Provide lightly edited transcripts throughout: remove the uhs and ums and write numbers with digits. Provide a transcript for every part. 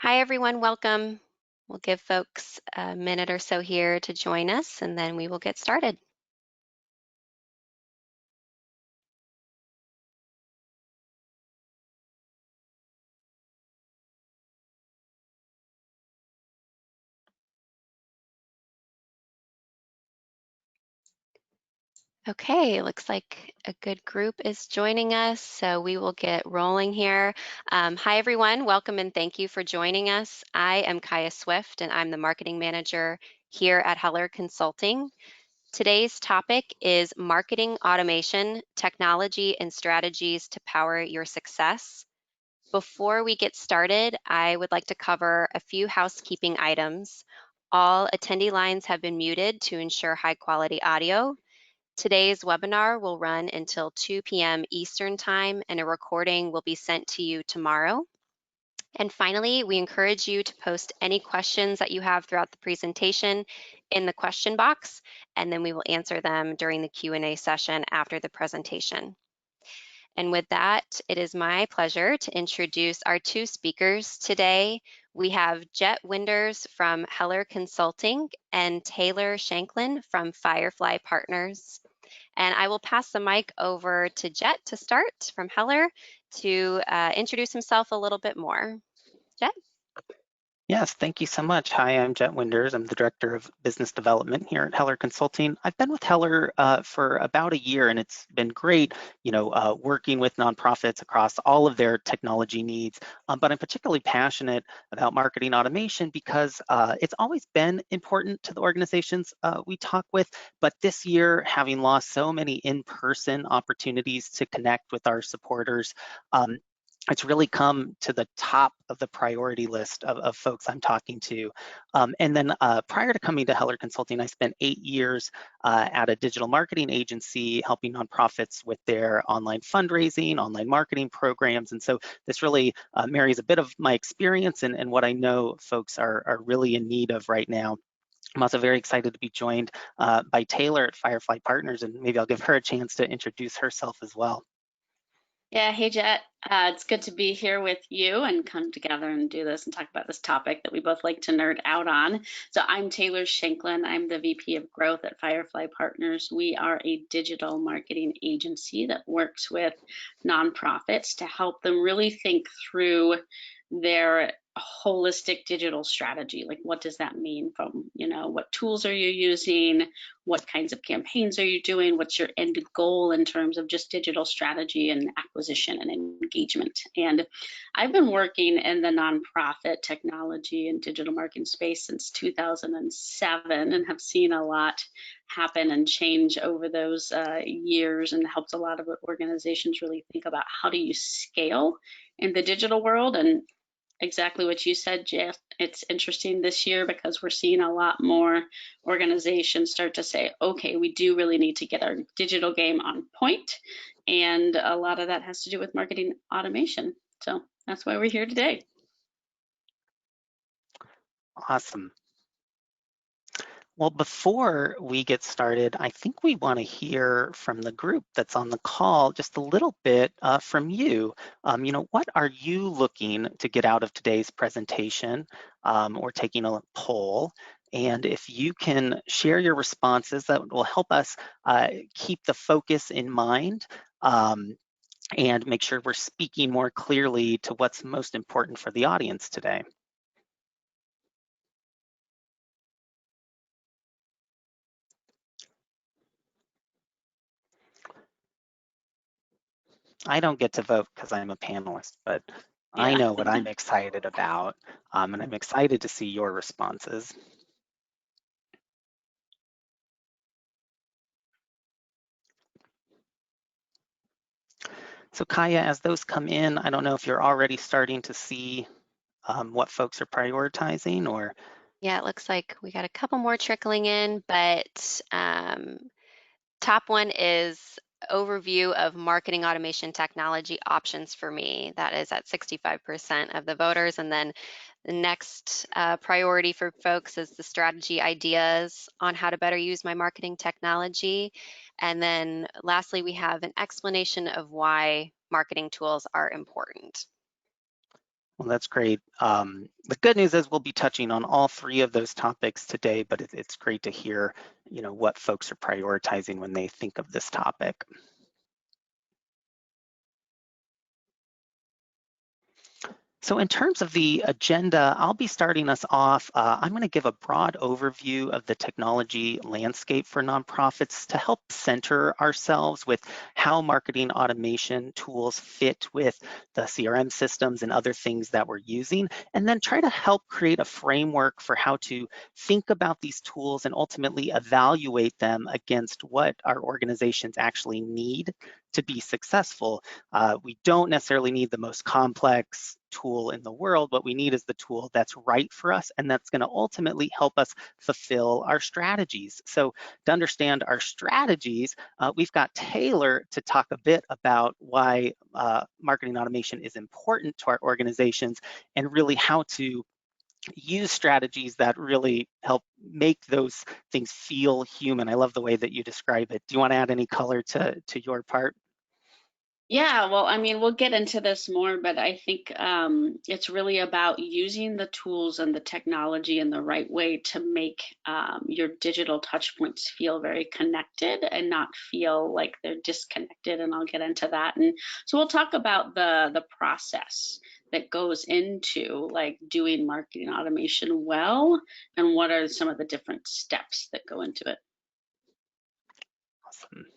Hi, everyone. Welcome. We'll give folks a minute or so here to join us, and then we will get started. Okay, looks like a good group is joining us, so we will get rolling here. Hi, everyone. Welcome and thank you for joining us. I am Kaya Swift, and I'm the marketing manager here at Heller Consulting. Today's topic is marketing automation, technology, and strategies to power your success. Before we get started, I would like to cover a few housekeeping items. All attendee lines have been muted to ensure high quality audio. Today's webinar will run until 2 p.m. Eastern Time, and a recording will be sent to you tomorrow. And finally, we encourage you to post any questions that you have throughout the presentation in the question box, and then we will answer them during the Q&A session after the presentation. And with that, it is my pleasure to introduce our two speakers today. We have Jet Winders from Heller Consulting and Taylor Shanklin from Firefly Partners. And I will pass the mic over to Jet to start from Heller to introduce himself a little bit more. Jet? Yes, thank you so much. Hi, I'm Jet Winders. I'm the Director of Business Development here at Heller Consulting. I've been with Heller for about a year, and it's been great, working with nonprofits across all of their technology needs. But I'm particularly passionate about marketing automation because it's always been important to the organizations we talk with. But this year, having lost so many in-person opportunities to connect with our supporters, it's really come to the top of the priority list of folks I'm talking to. And then prior to coming to Heller Consulting, I spent 8 years at a digital marketing agency helping nonprofits with their online fundraising, online marketing programs. And so this really marries a bit of my experience and what I know folks are really in need of right now. I'm also very excited to be joined by Taylor at Firefly Partners, and maybe I'll give her a chance to introduce herself as well. Yeah, hey Jet. It's good to be here with you and come together and do this and talk about this topic that we both like to nerd out on. So I'm Taylor Shanklin. I'm the VP of Growth at Firefly Partners. We are a digital marketing agency that works with nonprofits to help them really think through their holistic digital strategy. Like, what does that mean? From, what tools are you using? What kinds of campaigns are you doing? What's your end goal in terms of just digital strategy and acquisition and engagement? And I've been working in the nonprofit technology and digital marketing space since 2007 and have seen a lot happen and change over those years, and helped a lot of organizations really think about how do you scale in the digital world. And exactly what you said, Jeff. It's interesting this year because we're seeing a lot more organizations start to say, okay, we do really need to get our digital game on point. And a lot of that has to do with marketing automation. So that's why we're here today. Awesome. Well, before we get started, I think we want to hear from the group that's on the call just a little bit from you. What are you looking to get out of today's presentation or taking a poll? And if you can share your responses, that will help us keep the focus in mind and make sure we're speaking more clearly to what's most important for the audience today. I don't get to vote because I'm a panelist, but yeah. I know what I'm excited about, and I'm excited to see your responses. So Kaya, as those come in, I don't know if you're already starting to see what folks are prioritizing or. Yeah, it looks like we got a couple more trickling in, but top one is overview of marketing automation technology options for me. That is at 65% of the voters. And then the next priority for folks is the strategy ideas on how to better use my marketing technology. And then lastly, we have an explanation of why marketing tools are important. Well, that's great. The good news is we'll be touching on all three of those topics today, but it's great to hear, what folks are prioritizing when they think of this topic. So in terms of the agenda, I'll be starting us off. I'm going to give a broad overview of the technology landscape for nonprofits to help center ourselves with how marketing automation tools fit with the CRM systems and other things that we're using, and then try to help create a framework for how to think about these tools and ultimately evaluate them against what our organizations actually need to be successful. We don't necessarily need the most complex tool in the world. What we need is the tool that's right for us and that's going to ultimately help us fulfill our strategies. So to understand our strategies, we've got Taylor to talk a bit about why marketing automation is important to our organizations and really how to use strategies that really help make those things feel human. I love the way that you describe it. Do you want to add any color to your part? Yeah, well, I mean, we'll get into this more, but I think it's really about using the tools and the technology in the right way to make your digital touch points feel very connected and not feel like they're disconnected. And I'll get into that. And so we'll talk about the process that goes into like doing marketing automation well, and what are some of the different steps that go into it. Awesome.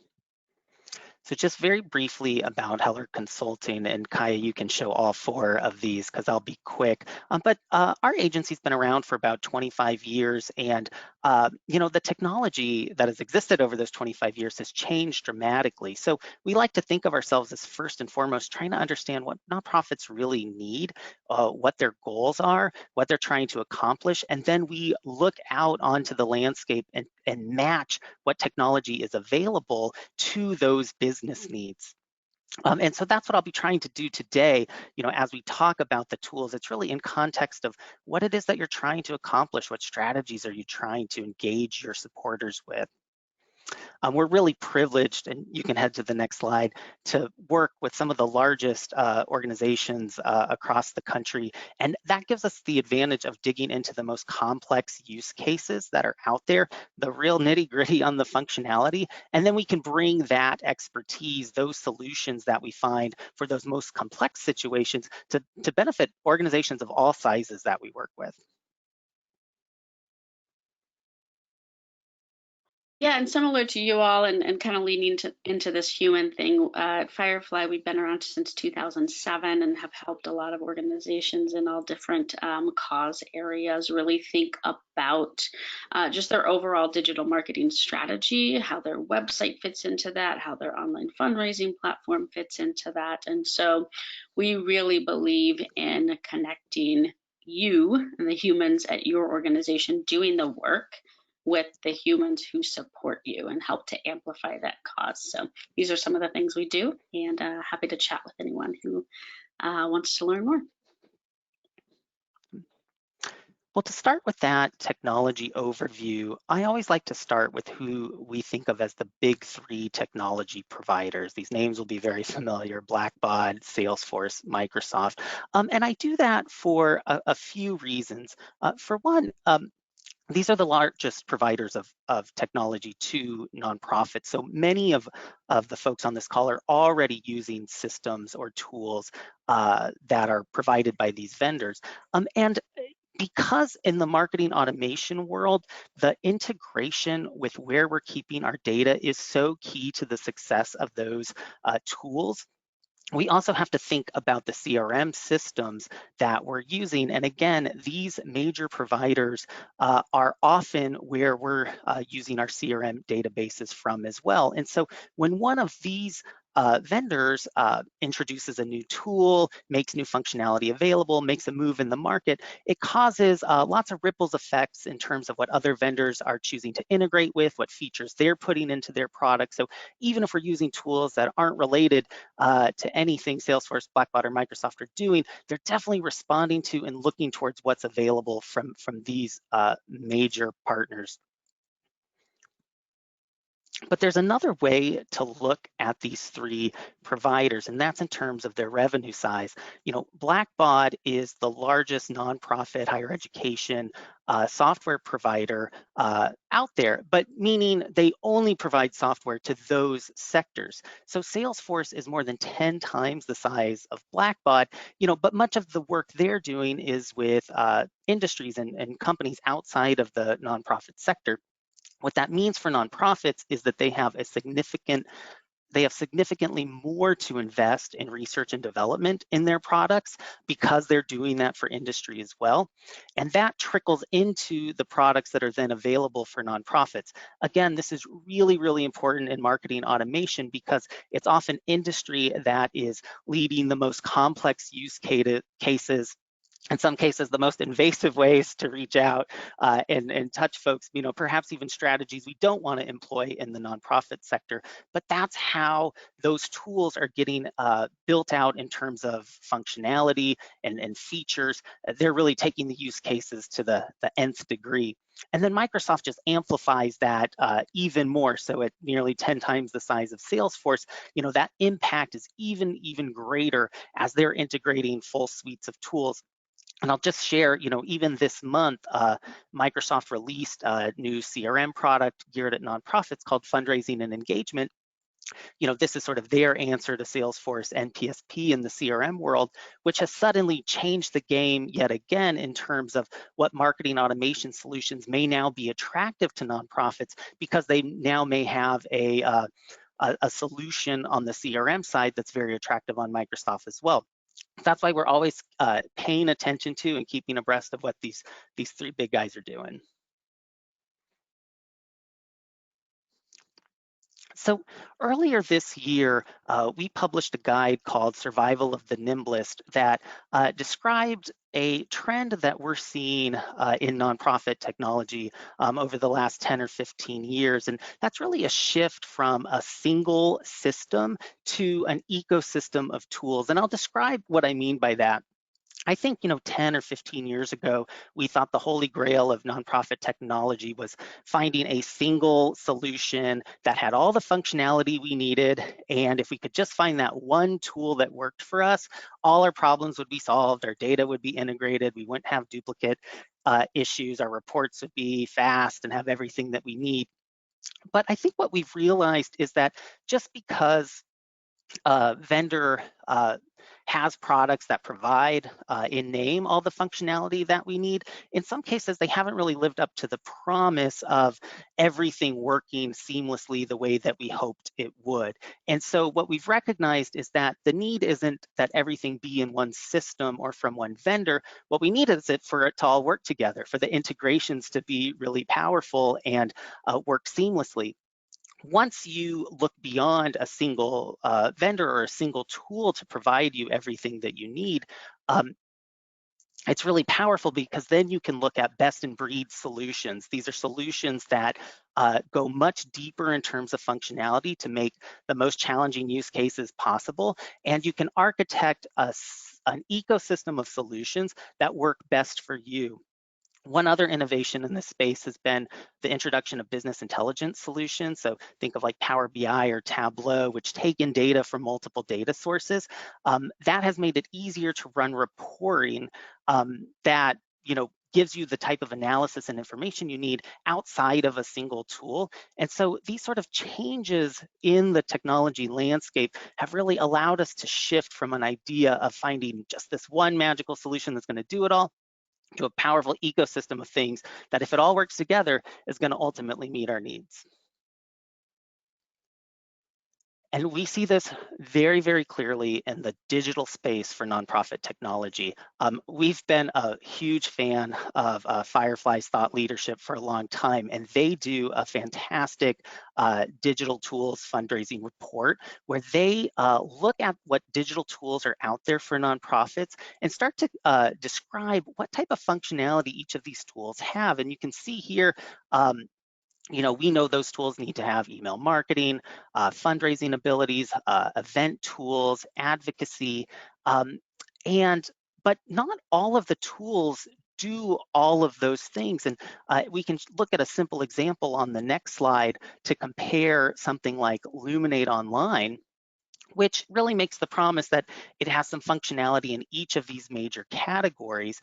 So just very briefly about Heller Consulting, and Kaya, you can show all four of these because I'll be quick. But our agency's been around for about 25 years, and the technology that has existed over those 25 years has changed dramatically. So we like to think of ourselves as first and foremost trying to understand what nonprofits really need, what their goals are, what they're trying to accomplish, and then we look out onto the landscape and match what technology is available to those business needs. And so that's what I'll be trying to do today. As we talk about the tools, it's really in context of what it is that you're trying to accomplish. What strategies are you trying to engage your supporters with? We're really privileged, and you can head to the next slide, to work with some of the largest organizations across the country. And that gives us the advantage of digging into the most complex use cases that are out there, the real nitty gritty on the functionality. And then we can bring that expertise, those solutions that we find for those most complex situations to benefit organizations of all sizes that we work with. Yeah, and similar to you all, and kind of leaning into this human thing, at Firefly, we've been around since 2007 and have helped a lot of organizations in all different cause areas really think about just their overall digital marketing strategy, how their website fits into that, how their online fundraising platform fits into that. And so we really believe in connecting you and the humans at your organization doing the work with the humans who support you and help to amplify that cause. So these are some of the things we do, and happy to chat with anyone who wants to learn more. Well, to start with that technology overview, I always like to start with who we think of as the big three technology providers. These names will be very familiar: Blackbaud, Salesforce, Microsoft. And I do that for a few reasons. For one, these are the largest providers of technology to nonprofits. So many of the folks on this call are already using systems or tools that are provided by these vendors. And because in the marketing automation world, the integration with where we're keeping our data is so key to the success of those tools, we also have to think about the CRM systems that we're using. And again, these major providers are often where we're using our CRM databases from as well. And so when one of these vendors introduces a new tool, makes new functionality available, makes a move in the market, it causes lots of ripples effects in terms of what other vendors are choosing to integrate with, what features they're putting into their products. So even if we're using tools that aren't related to anything Salesforce, Blackbaud, or Microsoft are doing, they're definitely responding to and looking towards what's available from these major partners. But there's another way to look at these three providers, and that's in terms of their revenue size. Blackbaud is the largest nonprofit higher education software provider out there, but meaning they only provide software to those sectors. So Salesforce is more than 10 times the size of Blackbaud, but much of the work they're doing is with industries and companies outside of the nonprofit sector. What that means for nonprofits is that they have significantly more to invest in research and development in their products because they're doing that for industry as well. And that trickles into the products that are then available for nonprofits. Again, this is really, really important in marketing automation because it's often industry that is leading the most complex use cases, in some cases, the most invasive ways to reach out and touch folks, perhaps even strategies we don't want to employ in the nonprofit sector. But that's how those tools are getting built out in terms of functionality and features. They're really taking the use cases to the nth degree. And then Microsoft just amplifies that even more. So at nearly 10 times the size of Salesforce, that impact is even greater as they're integrating full suites of tools. And I'll just share, even this month, Microsoft released a new CRM product geared at nonprofits called Fundraising and Engagement. This is sort of their answer to Salesforce and PSP in the CRM world, which has suddenly changed the game yet again in terms of what marketing automation solutions may now be attractive to nonprofits because they now may have a solution on the CRM side that's very attractive on Microsoft as well. That's why we're always paying attention to and keeping abreast of what these three big guys are doing. So earlier this year, we published a guide called Survival of the Nimblest that described a trend that we're seeing in nonprofit technology over the last 10 or 15 years. And that's really a shift from a single system to an ecosystem of tools. And I'll describe what I mean by that. I think, 10 or 15 years ago, we thought the holy grail of nonprofit technology was finding a single solution that had all the functionality we needed. And if we could just find that one tool that worked for us, all our problems would be solved, our data would be integrated, we wouldn't have duplicate issues, our reports would be fast and have everything that we need. But I think what we've realized is that just because vendor has products that provide in name all the functionality that we need. In some cases, they haven't really lived up to the promise of everything working seamlessly the way that we hoped it would. And so what we've recognized is that the need isn't that everything be in one system or from one vendor. What we need is for it to all work together, for the integrations to be really powerful and work seamlessly. Once you look beyond a single vendor or a single tool to provide you everything that you need, it's really powerful because then you can look at best in breed solutions. These are solutions that go much deeper in terms of functionality to make the most challenging use cases possible. And you can architect an ecosystem of solutions that work best for you. One other innovation in this space has been the introduction of business intelligence solutions. So think of like Power BI or Tableau, which take in data from multiple data sources. That has made it easier to run reporting that gives you the type of analysis and information you need outside of a single tool. And so these sort of changes in the technology landscape have really allowed us to shift from an idea of finding just this one magical solution that's going to do it all to a powerful ecosystem of things that, if it all works together, is going to ultimately meet our needs. And we see this very clearly in the digital space for nonprofit technology. We've been a huge fan of Firefly's thought leadership for a long time, and they do a fantastic digital tools fundraising report where they look at what digital tools are out there for nonprofits and start to describe what type of functionality each of these tools have. And you can see here, we know those tools need to have email marketing, fundraising abilities, event tools, advocacy, but not all of the tools do all of those things. And we can look at a simple example on the next slide to compare something like Luminate Online, which really makes the promise that it has some functionality in each of these major categories.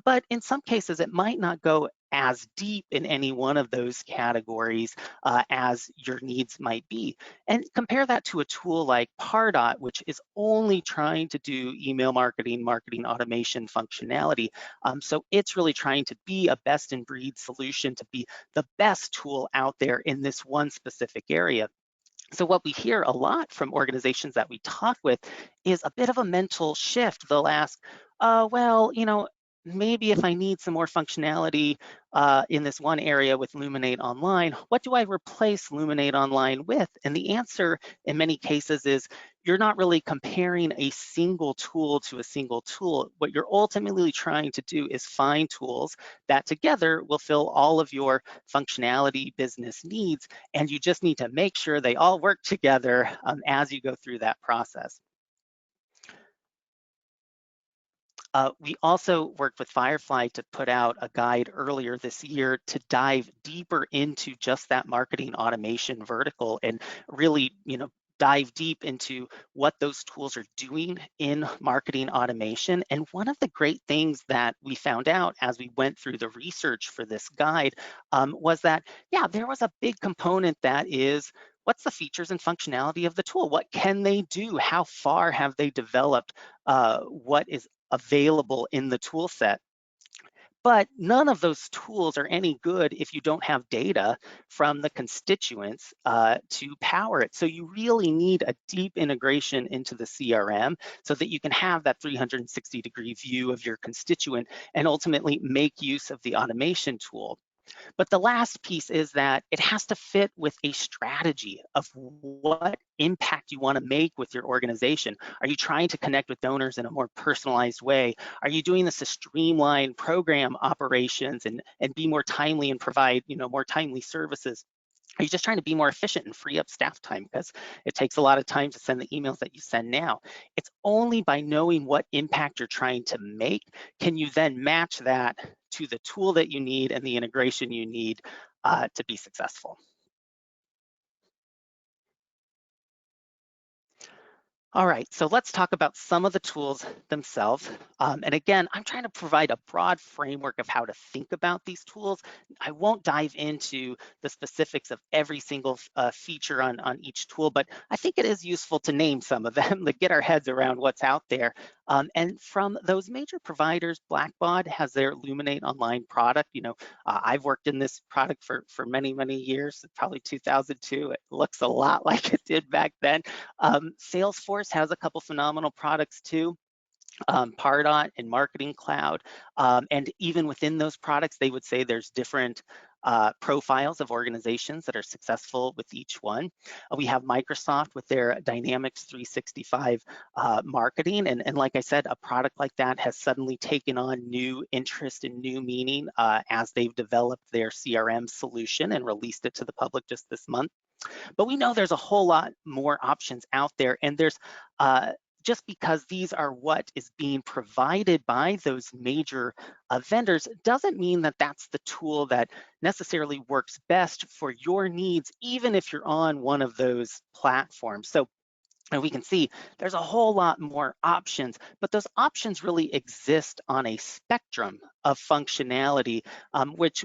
But in some cases, it might not go as deep in any one of those categories as your needs might be. And compare that to a tool like Pardot, which is only trying to do email marketing, marketing automation functionality. So it's really trying to be a best in breed solution, to be the best tool out there in this one specific area. So what we hear a lot from organizations that we talk with is a bit of a mental shift. They'll ask, well, maybe if I need some more functionality in this one area with Luminate Online, what do I replace Luminate Online with? And the answer in many cases is you're not really comparing a single tool to a single tool. What you're ultimately trying to do is find tools that together will fill all of your functionality business needs, and you just need to make sure they all work together as you go through that process. We also worked with Firefly to put out a guide earlier this year to dive deeper into just that marketing automation vertical and really, dive deep into what those tools are doing in marketing automation. And one of the great things that we found out as we went through the research for this guide was that, yeah, there was a big component that is, what's the features and functionality of the tool? What can they do? How far have they developed what is available in the tool set? But none of those tools are any good if you don't have data from the constituents to power it. So you really need a deep integration into the CRM so that you can have that 360-degree view of your constituent and ultimately make use of the automation tool. But the last piece is that it has to fit with a strategy of what impact you want to make with your organization. Are you trying to connect with donors in a more personalized way? Are you doing this to streamline program operations and be more timely and provide more timely services? Are you just trying to be more efficient and free up staff time because it takes a lot of time to send the emails that you send now? It's only by knowing what impact you're trying to make can you then match that to the tool that you need and the integration you need to be successful. All right, so let's talk about some of the tools themselves. And again, I'm trying to provide a broad framework of how to think about these tools. I won't dive into the specifics of every single feature on each tool, but I think it is useful to name some of them to get our heads around what's out there. And from those major providers, Blackbaud has their Luminate Online product. I've worked in this product for many, many years, probably 2002. It looks a lot like it did back then. Salesforce has a couple phenomenal products too. Pardot and Marketing Cloud. And even within those products, they would say there's different profiles of organizations that are successful with each one. We have Microsoft with their Dynamics 365 marketing. And like I said, a product like that has suddenly taken on new interest and new meaning as they've developed their CRM solution and released it to the public just this month. But we know there's a whole lot more options out there, and there's just because these are what is being provided by those major vendors doesn't mean that that's the tool that necessarily works best for your needs, even if you're on one of those platforms. So and we can see there's a whole lot more options, but those options really exist on a spectrum of functionality, which,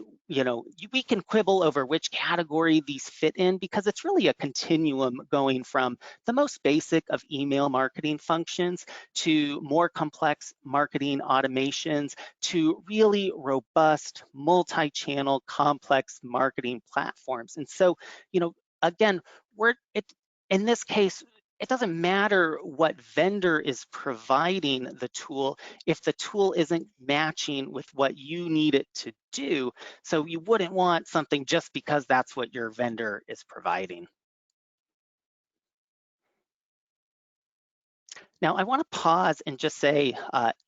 we can quibble over which category these fit in because it's really a continuum going from the most basic of email marketing functions to more complex marketing automations to really robust multi-channel complex marketing platforms. And so, again, in this case, it doesn't matter what vendor is providing the tool if the tool isn't matching with what you need it to do. So you wouldn't want something just because that's what your vendor is providing. Now, I want to pause and just say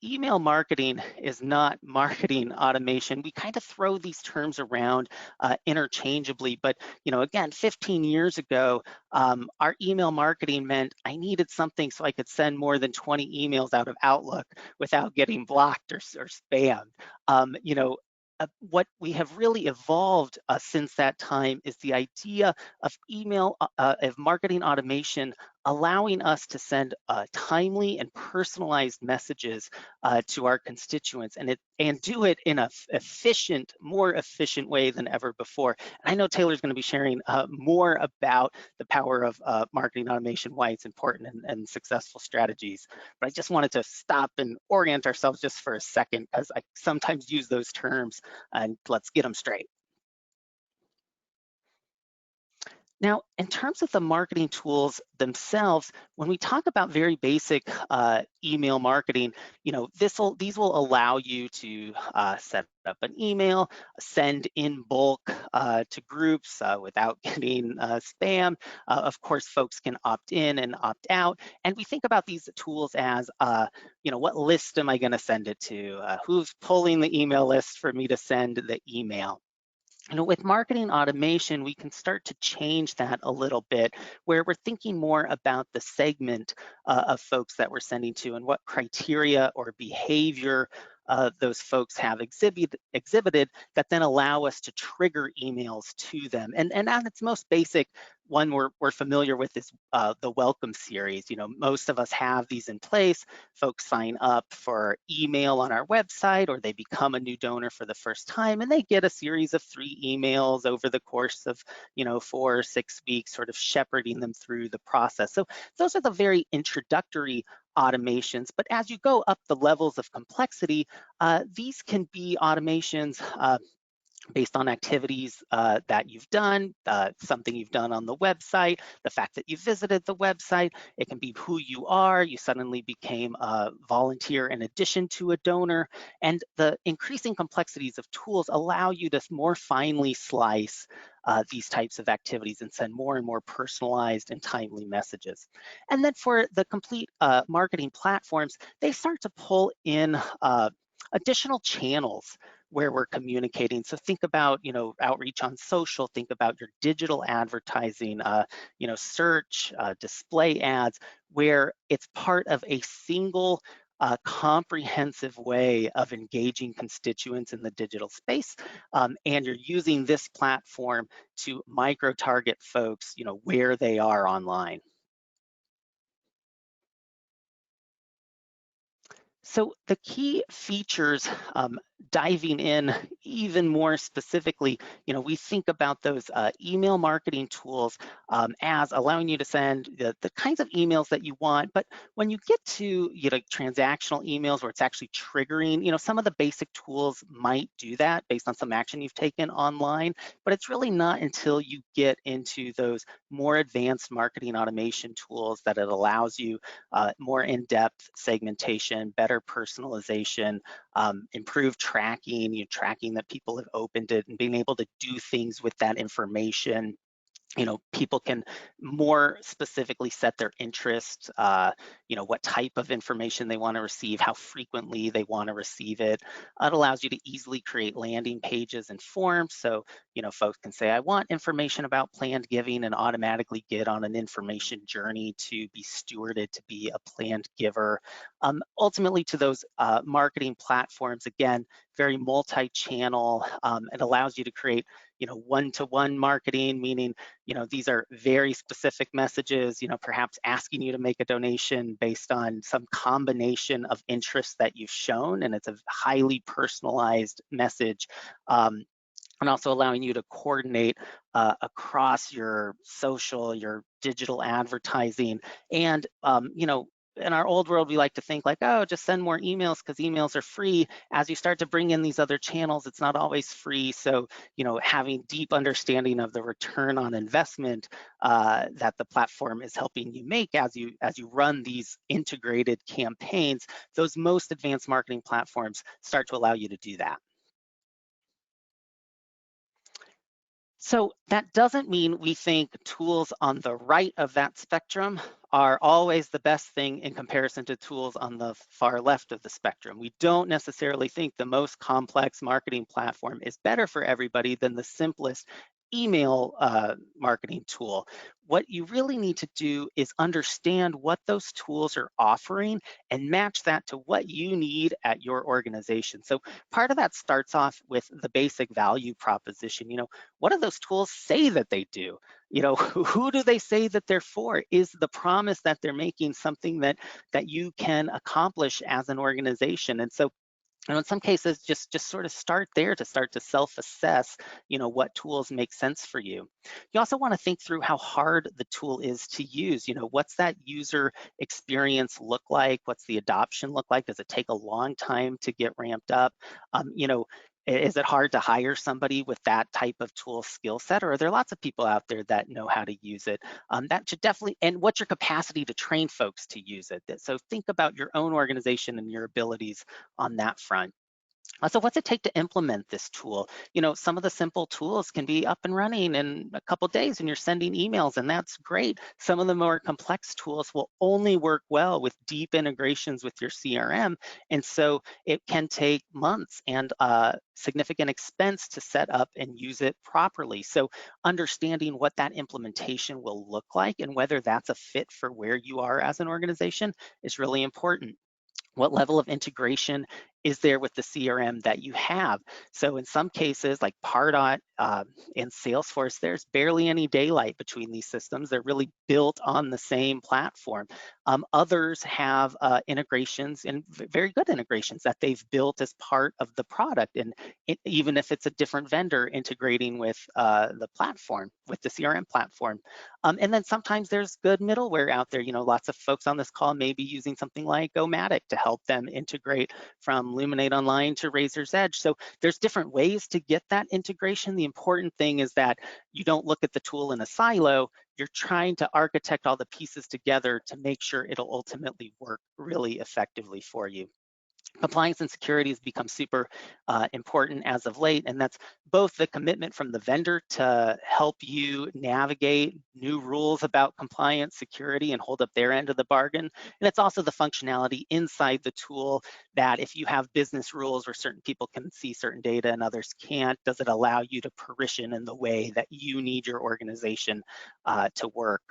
email marketing is not marketing automation. We kind of throw these terms around interchangeably, but again, 15 years ago, our email marketing meant I needed something so I could send more than 20 emails out of Outlook without getting blocked or spammed. What we have really evolved since that time is the idea of of marketing automation allowing us to send timely and personalized messages to our constituents and do it in a more efficient way than ever before. And I know Taylor's going to be sharing more about the power of marketing automation, why it's important and successful strategies. But I just wanted to stop and orient ourselves just for a second because I sometimes use those terms and let's get them straight. Now, in terms of the marketing tools themselves, when we talk about very basic email marketing, these will allow you to set up an email, send in bulk to groups without getting spam. Of course, folks can opt in and opt out. And we think about these tools as, what list am I going to send it to? Who's pulling the email list for me to send the email? With marketing automation, we can start to change that a little bit, where we're thinking more about the segment of folks that we're sending to and what criteria or behavior those folks have exhibited that then allow us to trigger emails to them. And at its most basic, one we're familiar with is the welcome series. Most of us have these in place. Folks sign up for email on our website, or they become a new donor for the first time, and they get a series of 3 emails over the course of 4 or 6 weeks, sort of shepherding them through the process. So those are the very introductory automations. But as you go up the levels of complexity, these can be automations based on activities that you've done, something you've done on the website, the fact that you visited the website. It can be who you are. You suddenly became a volunteer in addition to a donor. And the increasing complexities of tools allow you to more finely slice these types of activities and send more and more personalized and timely messages. And then for the complete marketing platforms, they start to pull in additional channels where we're communicating. So think about, outreach on social, think about your digital advertising, search, display ads, where it's part of a single comprehensive way of engaging constituents in the digital space. And you're using this platform to micro-target folks, where they are online. So the key features, diving in even more specifically, we think about those email marketing tools as allowing you to send the kinds of emails that you want. But when you get to transactional emails where it's actually triggering, some of the basic tools might do that based on some action you've taken online. But it's really not until you get into those more advanced marketing automation tools that it allows you more in-depth segmentation, better personalization, improved tracking, tracking that people have opened it and being able to do things with that information. People can more specifically set their interest, what type of information they want to receive, how frequently they want to receive it. It allows you to easily create landing pages and forms. So, folks can say, I want information about planned giving and automatically get on an information journey to be stewarded to be a planned giver. Ultimately, to those marketing platforms, again, very multi-channel. It allows you to create one-to-one marketing, meaning these are very specific messages, perhaps asking you to make a donation based on some combination of interests that you've shown, and it's a highly personalized message. And also allowing you to coordinate across your social, your digital advertising. And, in our old world, we like to think like, oh, just send more emails because emails are free. As you start to bring in these other channels, it's not always free. So, having deep understanding of the return on investment that the platform is helping you make as you run these integrated campaigns, those most advanced marketing platforms start to allow you to do that. So that doesn't mean we think tools on the right of that spectrum are always the best thing in comparison to tools on the far left of the spectrum. We don't necessarily think the most complex marketing platform is better for everybody than the simplest email marketing tool. What you really need to do is understand what those tools are offering and match that to what you need at your organization. So part of that starts off with the basic value proposition. What do those tools say that they do? Who do they say that they're for? Is the promise that they're making something that you can accomplish as an organization? And so in some cases, just sort of start there to start to self-assess, what tools make sense for you. You also want to think through how hard the tool is to use. What's that user experience look like? What's the adoption look like? Does it take a long time to get ramped up? Is it hard to hire somebody with that type of tool skill set, or are there lots of people out there that know how to use it? That should definitely, and what's your capacity to train folks to use it? So think about your own organization and your abilities on that front. So what's it take to implement this tool? Some of the simple tools can be up and running in a couple days and you're sending emails, and that's great. Some of the more complex tools will only work well with deep integrations with your CRM. And so it can take months and significant expense to set up and use it properly. So understanding what that implementation will look like and whether that's a fit for where you are as an organization is really important. What level of integration is there with the CRM that you have? So in some cases, like Pardot and Salesforce, there's barely any daylight between these systems. They're really built on the same platform. Others have integrations, and very good integrations that they've built as part of the product. And even if it's a different vendor integrating with the platform, with the CRM platform. And then sometimes there's good middleware out there. Lots of folks on this call may be using something like Omatic to help them integrate from Luminate Online to Razor's Edge. So there's different ways to get that integration. The important thing is that you don't look at the tool in a silo. You're trying to architect all the pieces together to make sure it'll ultimately work really effectively for you. Compliance and security has become super important as of late, and that's both the commitment from the vendor to help you navigate new rules about compliance, security, and hold up their end of the bargain. And it's also the functionality inside the tool that if you have business rules where certain people can see certain data and others can't, does it allow you to partition in the way that you need your organization to work?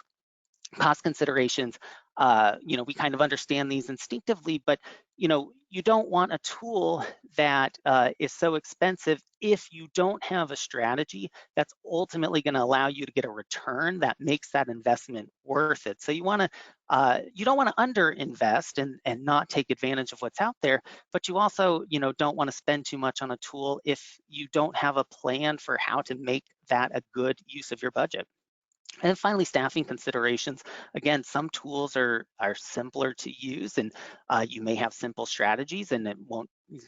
Cost considerations, we kind of understand these instinctively, but you don't want a tool that is so expensive if you don't have a strategy that's ultimately going to allow you to get a return that makes that investment worth it. So you don't want to underinvest and not take advantage of what's out there, but you also don't want to spend too much on a tool if you don't have a plan for how to make that a good use of your budget. And finally, staffing considerations. Again, some tools are simpler to use, and you may have simple strategies, and it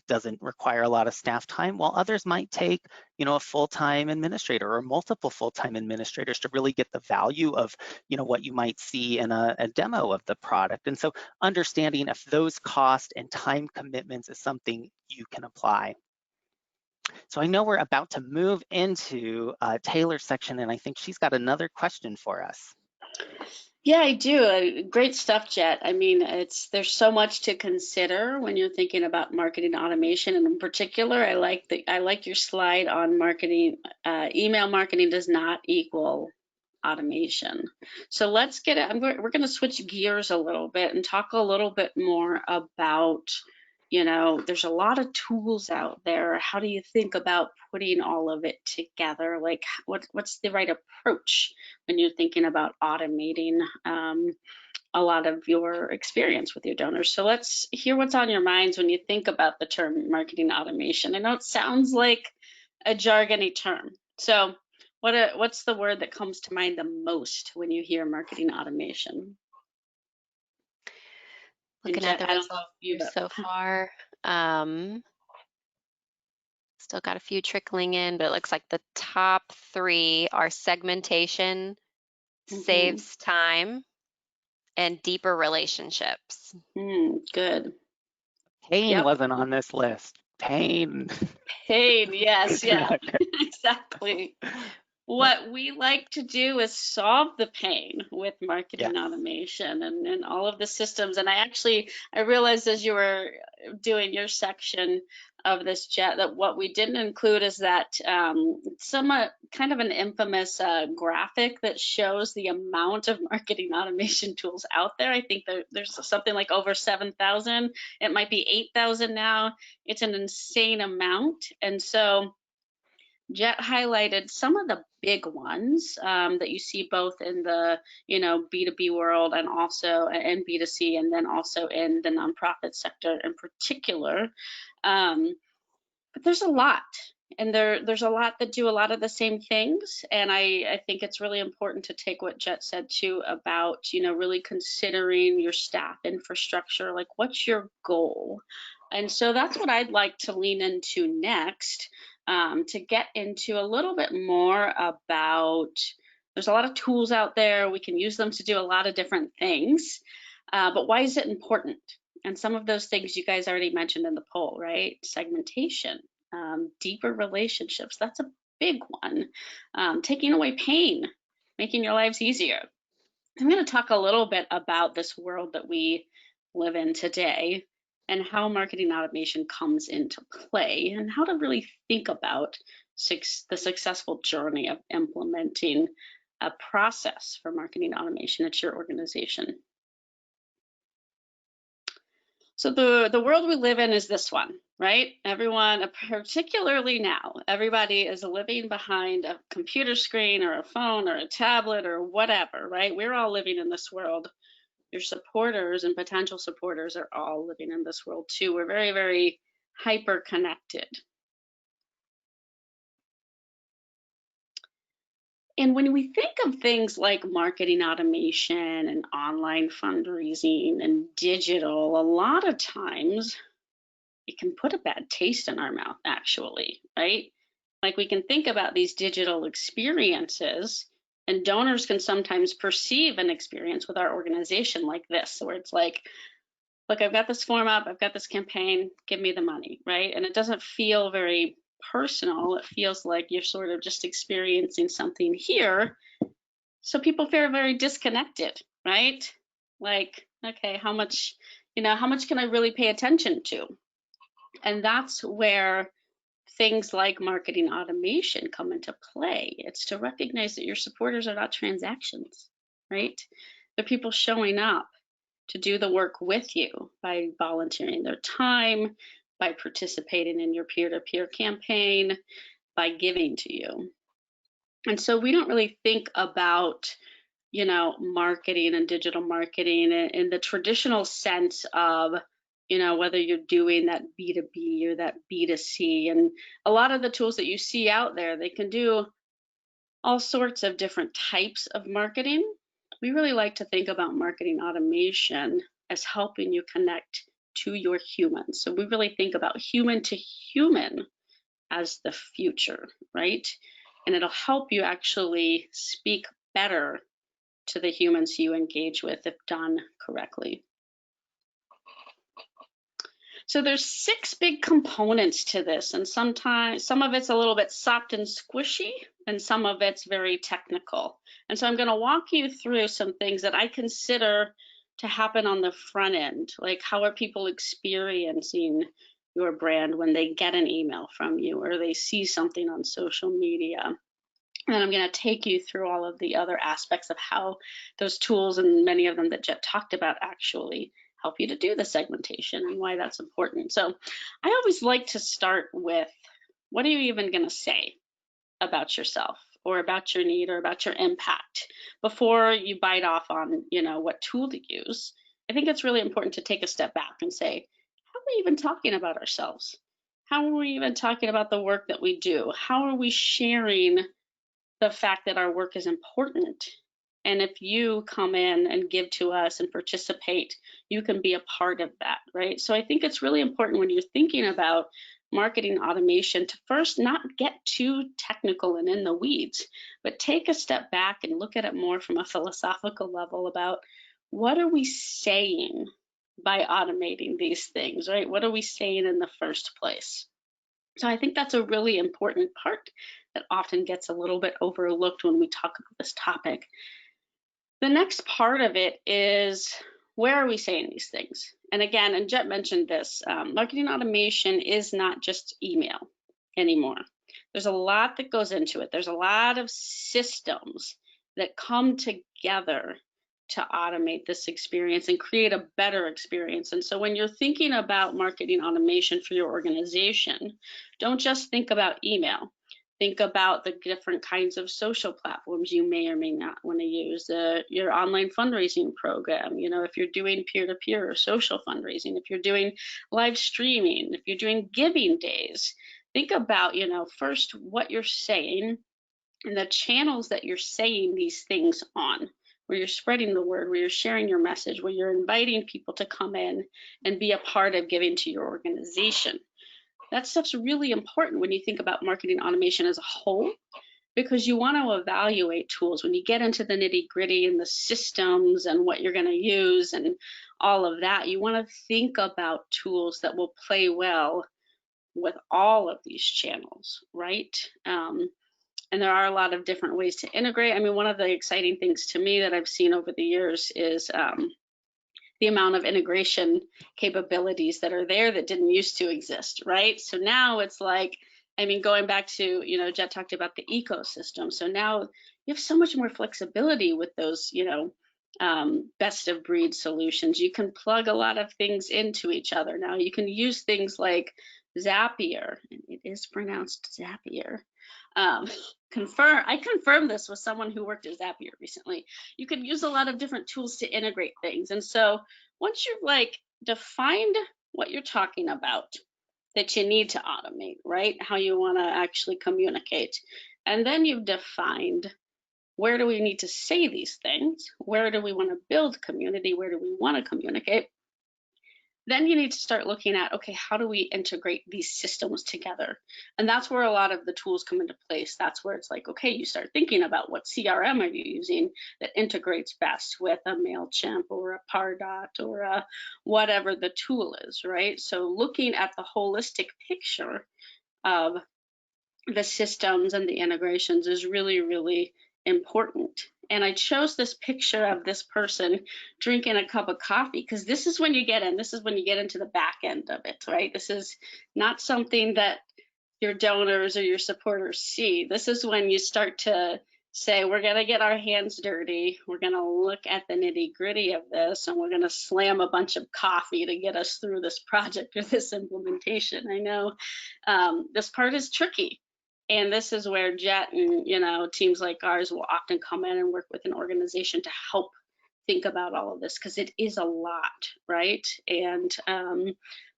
doesn't require a lot of staff time, while others might take a full-time administrator or multiple full-time administrators to really get the value of what you might see in a demo of the product. And so understanding if those cost and time commitments is something you can apply. So I know we're about to move into Taylor's section, and I think she's got another question for us. Yeah, I do. Great stuff, Jet. I mean, there's so much to consider when you're thinking about marketing automation, and in particular, I like your slide on marketing. Email marketing does not equal automation. So let's get it. We're going to switch gears a little bit and talk a little bit more about, there's a lot of tools out there. How do you think about putting all of it together? Like, what's the right approach when you're thinking about automating a lot of your experience with your donors? So let's hear what's on your minds when you think about the term marketing automation. I know it sounds like a jargony term. So what's the word that comes to mind the most when you hear marketing automation? Looking at the results so far, still got a few trickling in, but it looks like the top 3 are segmentation, saves time, and deeper relationships. Good. Pain wasn't on this list. Pain. Pain, yes, yeah, exactly. what we like to do is solve the pain with Yeah. marketing automation and all of the systems. And I realized as you were doing your section of this chat that what we didn't include is that some kind of an infamous graphic that shows the amount of marketing automation tools out there. I think there's something like over 7,000. It might be 8,000 now. It's an insane amount. And so Jet highlighted some of the big ones that you see both in the B2B world and also in B2C, and then also in the nonprofit sector in particular. But there's a lot, and there's a lot that do a lot of the same things. And I think it's really important to take what Jet said too about really considering your staff infrastructure, like what's your goal. And so that's what I'd like to lean into next, to get into a little bit more about. There's a lot of tools out there. We can use them to do a lot of different things, but why is it important? And some of those things you guys already mentioned in the poll, right? Segmentation, deeper relationships, that's a big one. Taking away pain, making your lives easier. I'm going to talk a little bit about this world that we live in today and how marketing automation comes into play and how to really think about the successful journey of implementing a process for marketing automation at your organization. So the world we live in is this one, right? Everyone, particularly now, everybody is living behind a computer screen or a phone or a tablet or whatever, right? We're all living in this world. Your supporters and potential supporters are all living in this world too. We're very, very hyper connected. And when we think of things like marketing automation and online fundraising and digital, a lot of times it can put a bad taste in our mouth, actually, right? Like we can think about these digital experiences, and donors can sometimes perceive an experience with our organization like this, where it's like, look, I've got this form up, I've got this campaign, give me the money, right? And it doesn't feel very personal. It feels like you're sort of just experiencing something here. So people feel very disconnected, right? Like, okay, how much can I really pay attention to? And that's where things like marketing automation come into play. It's to recognize that your supporters are not transactions, right? They're people showing up to do the work with you by volunteering their time, by participating in your peer-to-peer campaign, by giving to you. And so we don't really think about, marketing and digital marketing in the traditional sense of, whether you're doing that B2B or that B2C. And a lot of the tools that you see out there, they can do all sorts of different types of marketing. We really like to think about marketing automation as helping you connect to your humans. So we really think about human to human as the future, right? And it'll help you actually speak better to the humans you engage with if done correctly. So there's 6 big components to this, and sometimes some of it's a little bit soft and squishy, and some of it's very technical. And so I'm going to walk you through some things that I consider to happen on the front end, like how are people experiencing your brand when they get an email from you or they see something on social media. And then I'm going to take you through all of the other aspects of how those tools, and many of them that Jet talked about, actually help you to do the segmentation and why that's important. So I always like to start with, what are you even going to say about yourself or about your need or about your impact before you bite off on, what tool to use? I think it's really important to take a step back and say, how are we even talking about ourselves? How are we even talking about the work that we do? How are we sharing the fact that our work is important? And if you come in and give to us and participate, you can be a part of that, right? So I think it's really important when you're thinking about marketing automation to first not get too technical and in the weeds, but take a step back and look at it more from a philosophical level about what are we saying by automating these things, right? What are we saying in the first place? So I think that's a really important part that often gets a little bit overlooked when we talk about this topic. The next part of it is, where are we saying these things? And again, and Jet mentioned this, marketing automation is not just email anymore. There's a lot that goes into it. There's a lot of systems that come together to automate this experience and create a better experience. And so when you're thinking about marketing automation for your organization, don't just think about email. Think about the different kinds of social platforms you may or may not want to use, your online fundraising program, if you're doing peer-to-peer or social fundraising, if you're doing live streaming, if you're doing giving days. Think about, first what you're saying and the channels that you're saying these things on, where you're spreading the word, where you're sharing your message, where you're inviting people to come in and be a part of giving to your organization. That stuff's really important when you think about marketing automation as a whole, because you want to evaluate tools when you get into the nitty gritty and the systems and what you're going to use and all of that. You want to think about tools that will play well with all of these channels, right? And there are a lot of different ways to integrate. I mean, one of the exciting things to me that I've seen over the years is the amount of integration capabilities that are there that didn't used to exist, right? So now it's like, I mean, going back to, Jet talked about the ecosystem. So now you have so much more flexibility with those, best of breed solutions. You can plug a lot of things into each other. Now you can use things like Zapier, and it is pronounced Zapier. I confirmed this with someone who worked at Zapier recently. You can use a lot of different tools to integrate things. And so once you've defined what you're talking about that you need to automate, right? How you want to actually communicate. And then you've defined, where do we need to say these things? Where do we want to build community? Where do we want to communicate? Then you need to start looking at, okay, how do we integrate these systems together? And that's where a lot of the tools come into place. That's where it's like, okay, you start thinking about what CRM are you using that integrates best with a MailChimp or a Pardot or a whatever the tool is, right? So looking at the holistic picture of the systems and the integrations is really, really important. And I chose this picture of this person drinking a cup of coffee because this is when you get into the back end of it, right? This is not something that your donors or your supporters see. This is when you start to say, we're going to get our hands dirty. We're going to look at the nitty gritty of this, and we're going to slam a bunch of coffee to get us through this project or this implementation. I know this part is tricky. And this is where Jet and teams like ours will often come in and work with an organization to help think about all of this, because it is a lot, right? And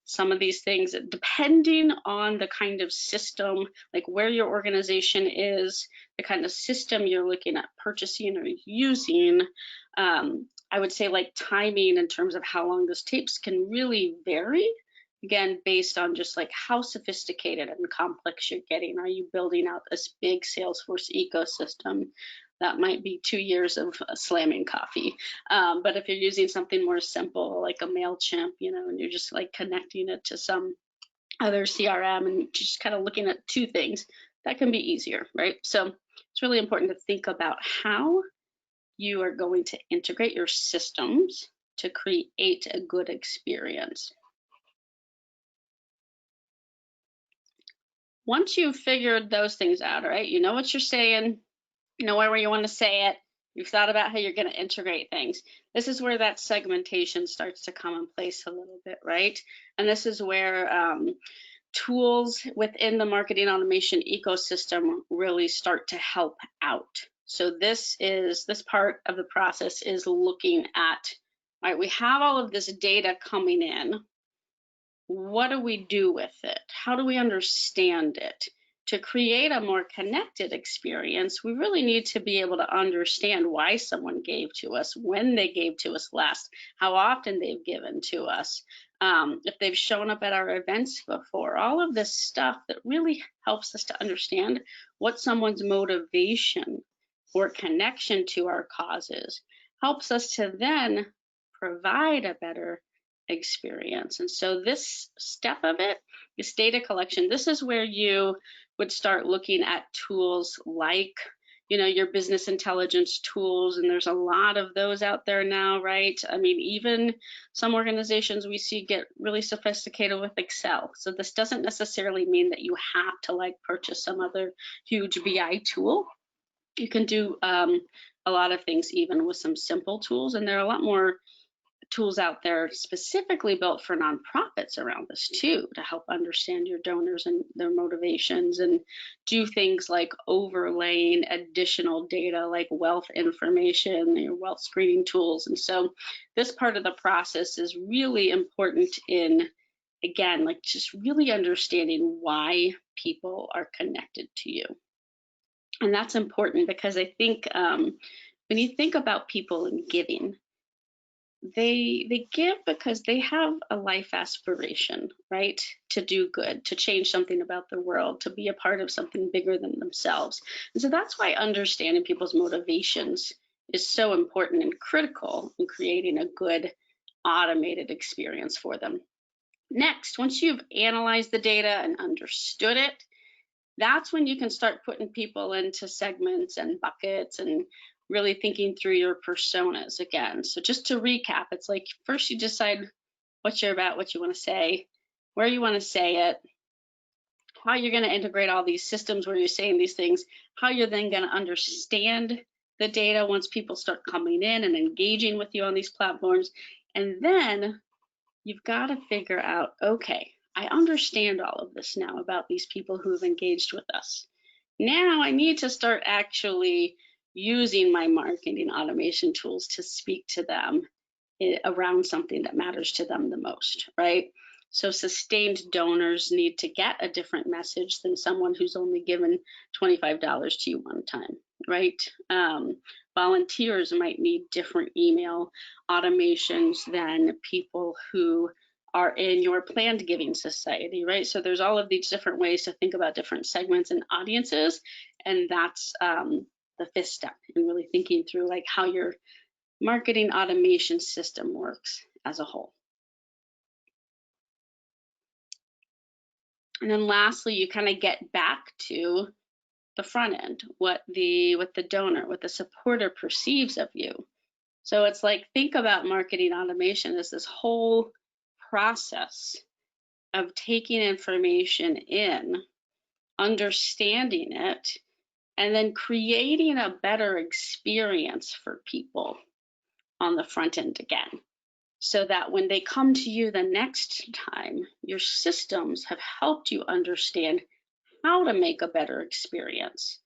some of these things, depending on the kind of system, like where your organization is, the kind of system you're looking at purchasing or using, I would say timing in terms of how long those tapes can really vary. Again, based on just how sophisticated and complex you're getting. Are you building out this big Salesforce ecosystem? That might be 2 years of slamming coffee. But if you're using something more simple, like a MailChimp, and you're just connecting it to some other CRM and just kind of looking at two things, that can be easier, right? So it's really important to think about how you are going to integrate your systems to create a good experience. Once you've figured those things out, all right, you know what you're saying, you know where you want to say it, you've thought about how you're going to integrate things. This is where that segmentation starts to come in place a little bit, right? And this is where tools within the marketing automation ecosystem really start to help out. So this part of the process is looking at, all right, we have all of this data coming in. What do we do with it? How do we understand it? To create a more connected experience, we really need to be able to understand why someone gave to us, when they gave to us last, how often they've given to us, if they've shown up at our events before, all of this stuff that really helps us to understand what someone's motivation or connection to our cause is, helps us to then provide a better experience. And so this step of it, this data collection, this is where you would start looking at tools like, you know, your business intelligence tools, and there's a lot of those out there now, right? I mean, even some organizations we see get really sophisticated with Excel. So this doesn't necessarily mean that you have to like purchase some other huge BI tool. You can do a lot of things even with some simple tools, and there are a lot more tools out there specifically built for nonprofits around this too, to help understand your donors and their motivations, and do things like overlaying additional data like wealth information, your wealth screening tools. And so this part of the process is really important in, again, like just really understanding why people are connected to you. And that's important because I think when you think about people and giving, they give because they have a life aspiration, right? To do good, to change something about the world, to be a part of something bigger than themselves. And so that's why understanding people's motivations is so important and critical in creating a good automated experience for them. Next, once you've analyzed the data and understood it, that's when you can start putting people into segments and buckets and really thinking through your personas again. So just to recap, it's like first you decide what you're about, what you want to say, where you want to say it, how you're going to integrate all these systems where you're saying these things, how you're then going to understand the data once people start coming in and engaging with you on these platforms. And then you've got to figure out, okay, I understand all of this now about these people who have engaged with us. Now I need to start actually using my marketing automation tools to speak to them around something that matters to them the most, right? So sustained donors need to get a different message than someone who's only given $25 to you one time, right? Volunteers might need different email automations than people who are in your planned giving society, right? So there's all of these different ways to think about different segments and audiences, and that's the fifth step in really thinking through like how your marketing automation system works as a whole. And then lastly, you kind of get back to the front end, what the donor, what the supporter perceives of you. So it's like, think about marketing automation as this whole process of taking information in, understanding it, and then creating a better experience for people on the front end again, so that when they come to you the next time, your systems have helped you understand how to make a better experience.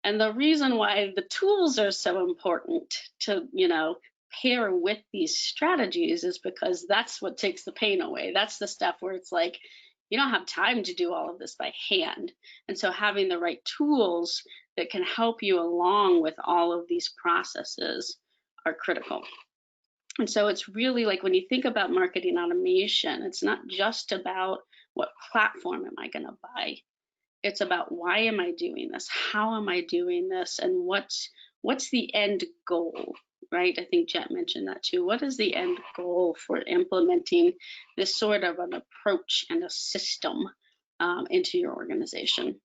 And the reason why the tools are so important to, you know, pair with these strategies is because that's what takes the pain away. That's the stuff where it's like, you don't have time to do all of this by hand. And so having the right tools that can help you along with all of these processes are critical. And so it's really like when you think about marketing automation, it's not just about what platform am I going to buy. It's about why am I doing this? How am I doing this? And what's the end goal, right? I think Jet mentioned that too. What is the end goal for implementing this sort of an approach and a system into your organization?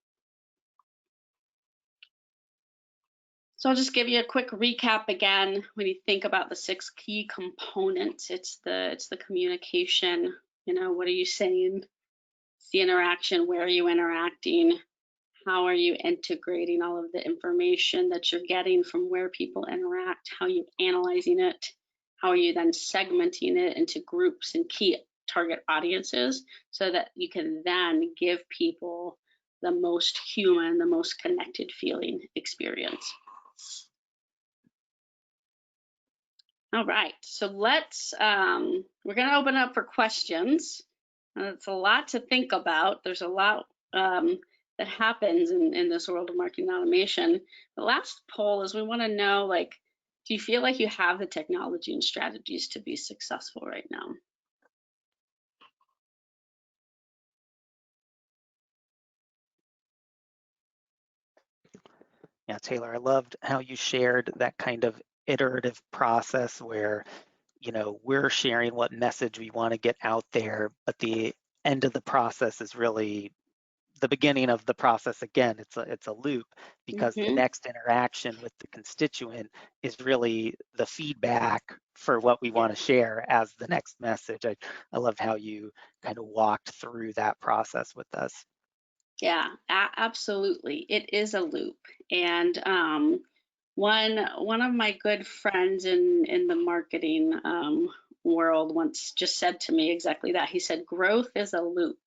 So I'll just give you a quick recap again. When you think about the 6 key components, it's the communication. You know, what are you saying? It's the interaction. Where are you interacting? How are you integrating all of the information that you're getting from where people interact? How are you analyzing it? How are you then segmenting it into groups and key target audiences so that you can then give people the most human, the most connected feeling experience? All right, so let's, we're gonna open up for questions. It's a lot to think about. There's a lot that happens in this world of marketing automation. The last poll is we wanna know, like, do you feel like you have the technology and strategies to be successful right now? Yeah, Taylor, I loved how you shared that kind of iterative process where we're sharing what message we want to get out there, but the end of the process is really the beginning of the process again. It's a loop, because the next interaction with the constituent is really the feedback for what we want to share as the next message. I love how you kind of walked through that process with us. Yeah, absolutely. It is a loop. And one of my good friends in the marketing world once just said to me exactly that. He said, growth is a loop.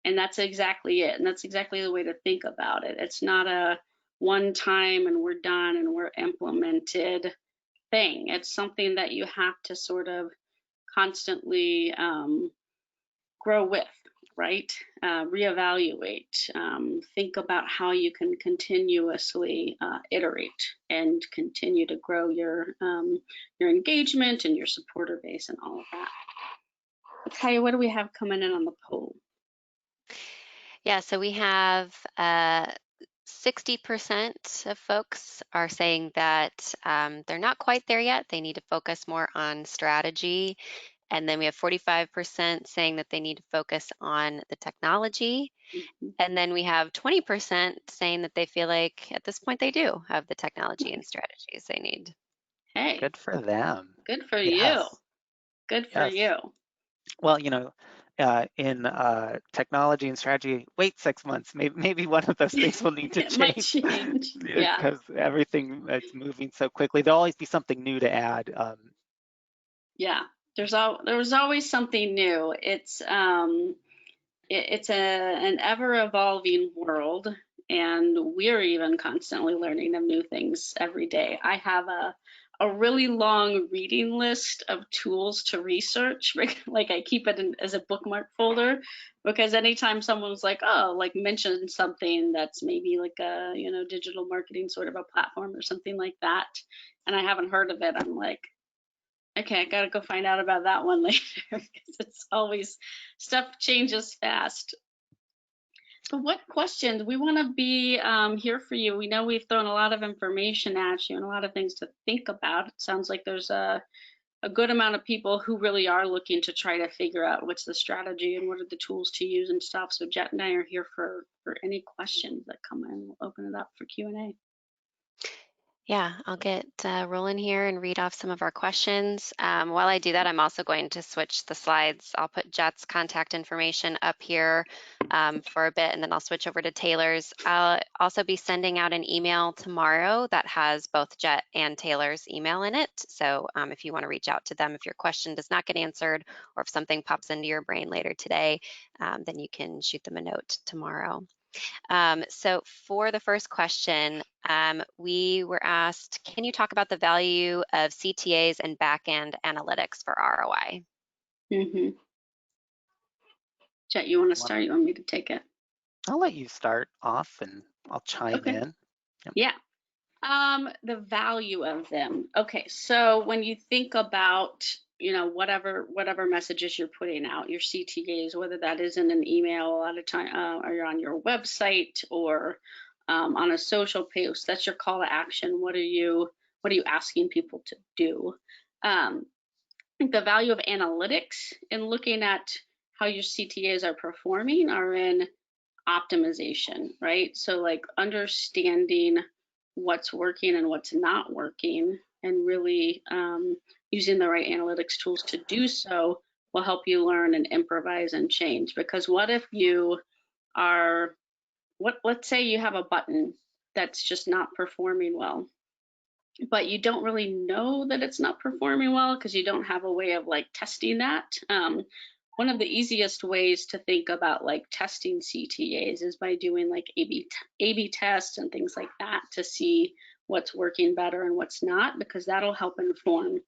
And that's exactly it. And that's exactly the way to think about it. It's not a one time and we're done and we're implemented thing. It's something that you have to sort of constantly grow with, right? Reevaluate, think about how you can continuously iterate and continue to grow your engagement and your supporter base and all of that. Okay, what do we have coming in on the poll? Yeah, so we have 60% of folks are saying that they're not quite there yet. They need to focus more on strategy. And then we have 45% saying that they need to focus on the technology. And then we have 20% saying that they feel like at this point they do have the technology and strategies they need. Hey, Good for them. good for you. Yes. Good for you. Well, in technology and strategy, wait 6 months. Maybe one of those things will need to It might change. change. Yeah. Because everything that's moving so quickly. There'll always be something new to add. Yeah. There's always something new. It's an ever evolving world, and we're even constantly learning of new things every day. I have a really long reading list of tools to research. Like I keep it as a bookmark folder, because anytime someone's like, oh, like mention something that's maybe like a digital marketing sort of a platform or something like that, and I haven't heard of it, I'm like, okay, I gotta go find out about that one later, because it's always, stuff changes fast. So what questions? We want to be here for you. We know we've thrown a lot of information at you and a lot of things to think about. It sounds like there's a good amount of people who really are looking to try to figure out what's the strategy and what are the tools to use and stuff. So Jet and I are here for any questions that come in. We'll open it up for Q&A. Yeah, I'll get rolling here and read off some of our questions. While I do that, I'm also going to switch the slides. I'll put Jet's contact information up here for a bit, and then I'll switch over to Taylor's. I'll also be sending out an email tomorrow that has both Jet and Taylor's email in it. So if you want to reach out to them, if your question does not get answered, or if something pops into your brain later today, then you can shoot them a note tomorrow. So for the first question, we were asked, can you talk about the value of CTAs and backend analytics for ROI? Jet, you want to start? You want me to take it? I'll let you start off and I'll chime in. Yeah. The value of them. Okay, so when you think about whatever messages you're putting out, your CTAs, whether that is in an email a lot of time, or you're on your website, or on a social post, that's your call to action. What are you asking people to do? I think the value of analytics and looking at how your CTAs are performing are in optimization, right? So like understanding what's working and what's not working, and really using the right analytics tools to do so will help you learn and improvise and change. Because what if you are, let's say you have a button that's just not performing well, but you don't really know that it's not performing well because you don't have a way of like testing that. One of the easiest ways to think about like testing CTAs is by doing like A/B tests and things like that to see what's working better and what's not, because that'll help inform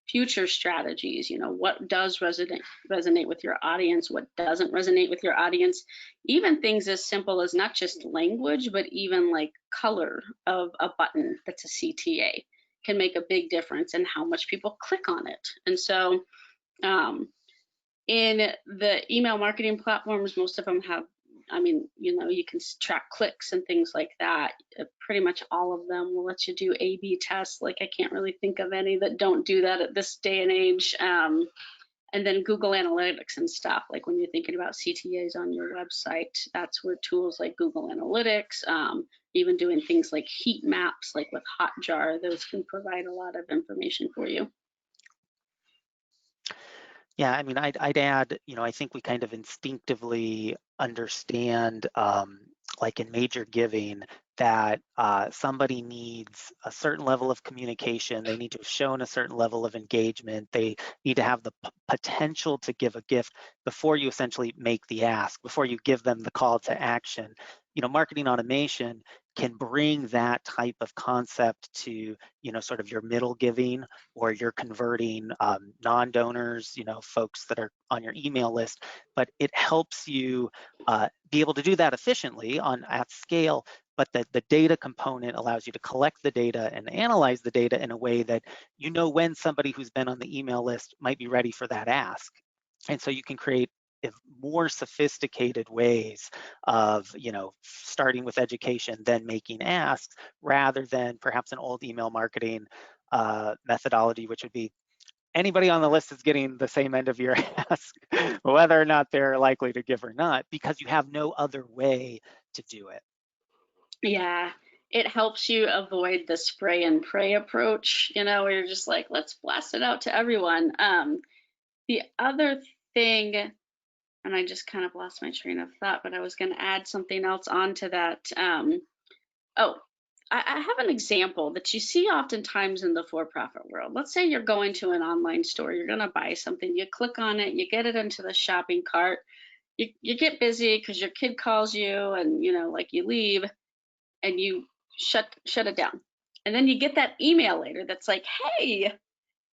future strategies. What does resonate with your audience, what doesn't resonate with your audience, even things as simple as not just language, but even like color of a button that's a CTA can make a big difference in how much people click on it. And so in the email marketing platforms, most of them have I mean, you know, you can track clicks and things like that. Pretty much all of them will let you do A/B tests. Like I can't really think of any that don't do that at this day and age. And then Google Analytics and stuff. Like when you're thinking about CTAs on your website, that's where tools like Google Analytics, even doing things like heat maps, like with Hotjar, those can provide a lot of information for you. Yeah, I mean, I'd add, you know, I think we kind of instinctively understand, like in major giving, that somebody needs a certain level of communication. They need to have shown a certain level of engagement. They need to have the potential to give a gift before you essentially make the ask, before you give them the call to action. You know, marketing automation can bring that type of concept to, you know, sort of your middle giving, or you're converting non-donors, you know, folks that are on your email list, but it helps you be able to do that efficiently at scale. But the data component allows you to collect the data and analyze the data in a way that you know when somebody who's been on the email list might be ready for that ask. And so you can create more sophisticated ways of, you know, starting with education, then making asks, rather than perhaps an old email marketing methodology, which would be anybody on the list is getting the same end of your ask, whether or not they're likely to give or not, because you have no other way to do it. Yeah, it helps you avoid the spray and pray approach, you know, where you're just like, let's blast it out to everyone. The other thing, and I just kind of lost my train of thought, but I was going to add something else onto that. Oh, I have an example that you see oftentimes in the for-profit world. Let's say you're going to an online store, you're going to buy something, you click on it, you get it into the shopping cart, you get busy because your kid calls you, and you know, like you leave and you shut it down. And then you get that email later that's like, hey,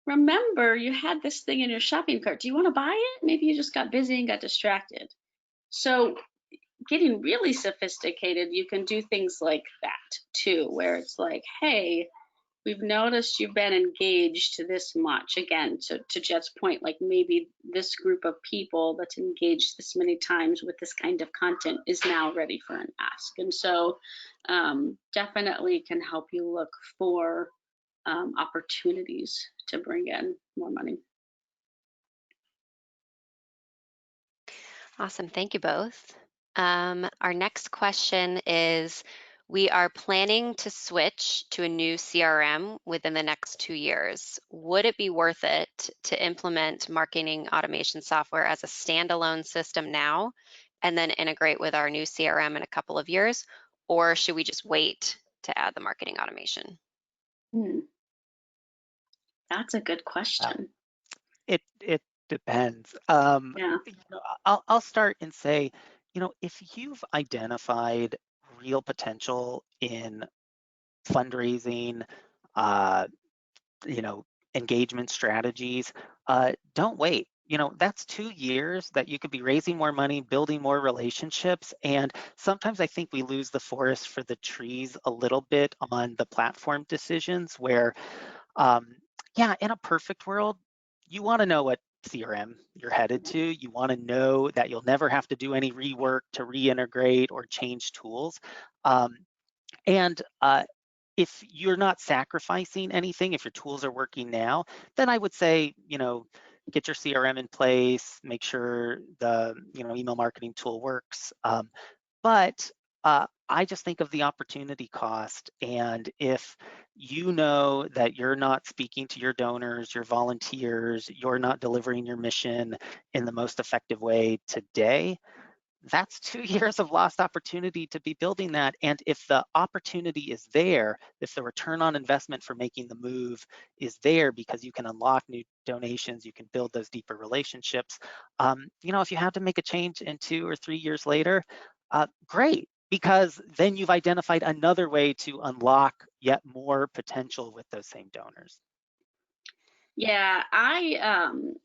remember you had this thing in your shopping cart. Do you want to buy it? Maybe you just got busy and got distracted. So getting really sophisticated, you can do things like that too, where it's like, hey, we've noticed you've been engaged this much. Again, to Jet's point, like maybe this group of people that's engaged this many times with this kind of content is now ready for an ask. And so definitely can help you look for opportunities to bring in more money. Awesome. Thank you both. Our next question is, we are planning to switch to a new CRM within the next 2 years. Would it be worth it to implement marketing automation software as a standalone system now and then integrate with our new CRM in a couple of years? Or should we just wait to add the marketing automation? That's a good question. It depends. Yeah. You know, I'll start and say, you know, if you've identified real potential in fundraising, you know, engagement strategies, don't wait. You know, that's 2 years that you could be raising more money, building more relationships. And sometimes I think we lose the forest for the trees a little bit on the platform decisions where, yeah, in a perfect world, you want to know what CRM you're headed to. You want to know that you'll never have to do any rework to reintegrate or change tools. And if you're not sacrificing anything, if your tools are working now, then I would say, you know, get your CRM in place, make sure the, you know, email marketing tool works. But I just think of the opportunity cost. And if you know that you're not speaking to your donors, your volunteers, you're not delivering your mission in the most effective way today, that's 2 years of lost opportunity to be building that. And if the opportunity is there, if the return on investment for making the move is there because you can unlock new donations, you can build those deeper relationships, you know, if you have to make a change in 2 or 3 years later, great, because then you've identified another way to unlock yet more potential with those same donors. Yeah, I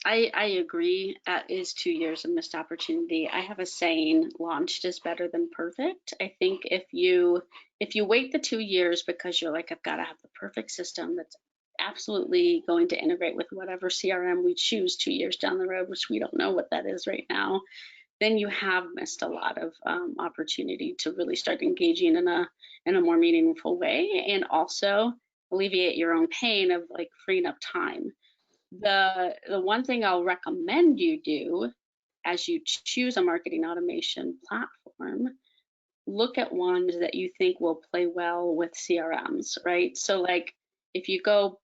agree. That is 2 years of missed opportunity. I have a saying, launched is better than perfect. I think if you wait the 2 years because you're like, I've got to have the perfect system that's absolutely going to integrate with whatever CRM we choose 2 years down the road, which we don't know what that is right now, then you have missed a lot of opportunity to really start engaging in a more meaningful way, and also alleviate your own pain of like freeing up time. The one thing I'll recommend you do as you choose a marketing automation platform, look at ones that you think will play well with CRMs, right? So like if you go